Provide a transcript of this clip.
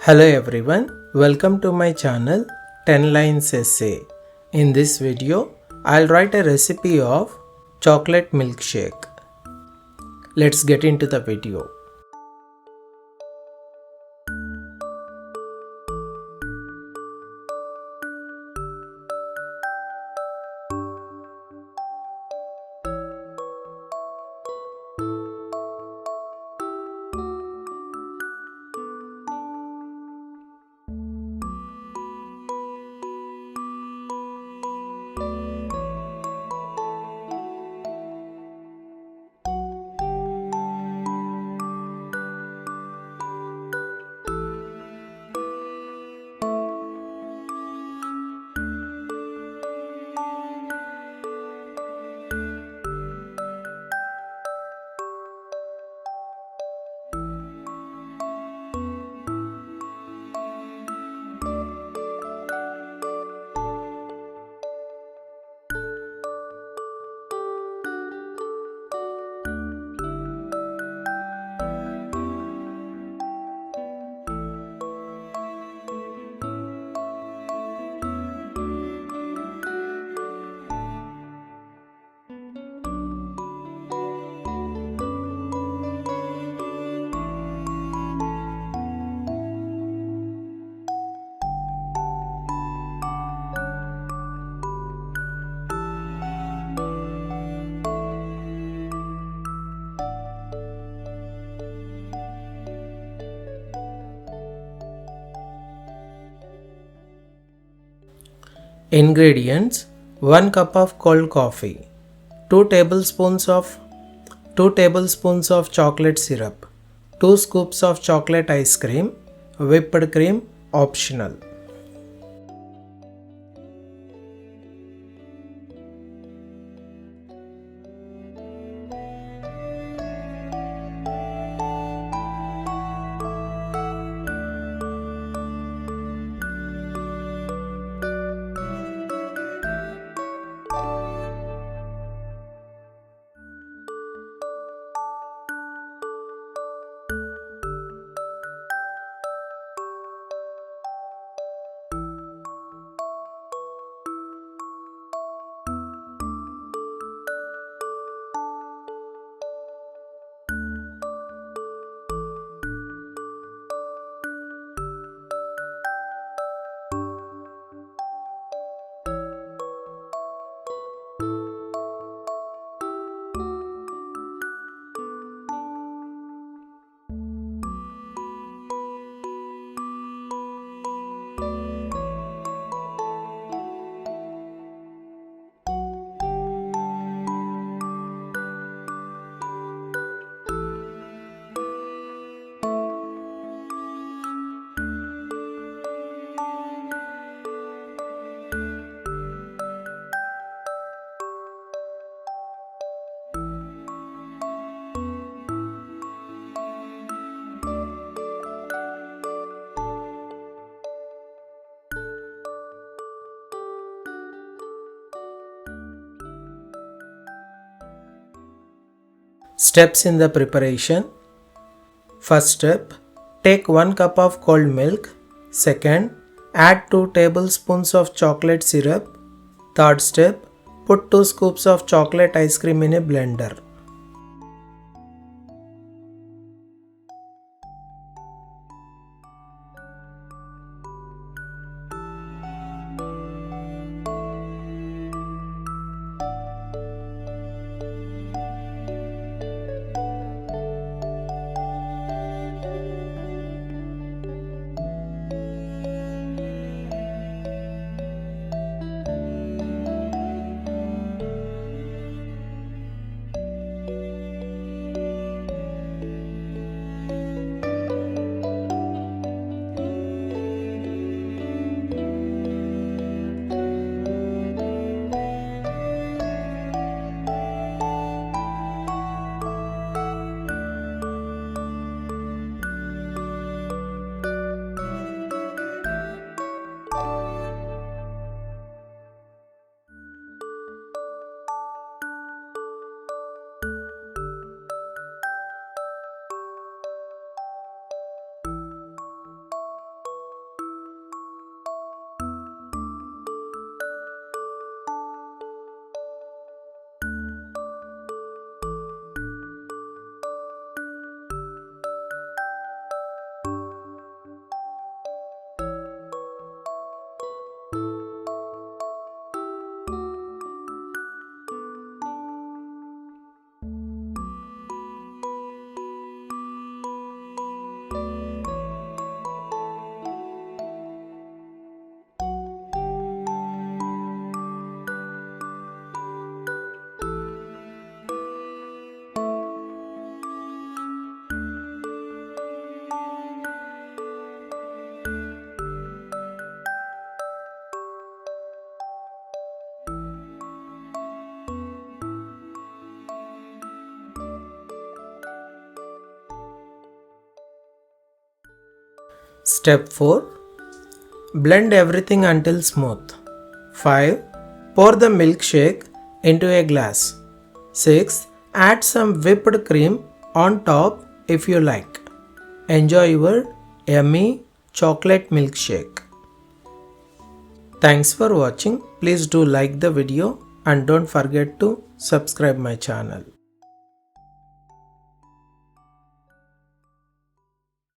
Hello everyone, welcome to my channel 10 Lines Essay. In this video, I'll write a recipe of chocolate milkshake. Let's get into the video. Ingredients: 1 cup of cold coffee, 2 tablespoons of chocolate syrup, 2 scoops of chocolate ice cream, whipped cream optional. Steps in the preparation. First step, take 1 cup of cold milk. Second, add 2 tablespoons of chocolate syrup. Third step, put 2 scoops of chocolate ice cream in a blender. Step 4. Blend everything until smooth. 5. Pour the milkshake into a glass. 6. Add some whipped cream on top if you like. Enjoy your yummy chocolate milkshake. Thanks for watching. Please do like the video and don't forget to subscribe my channel.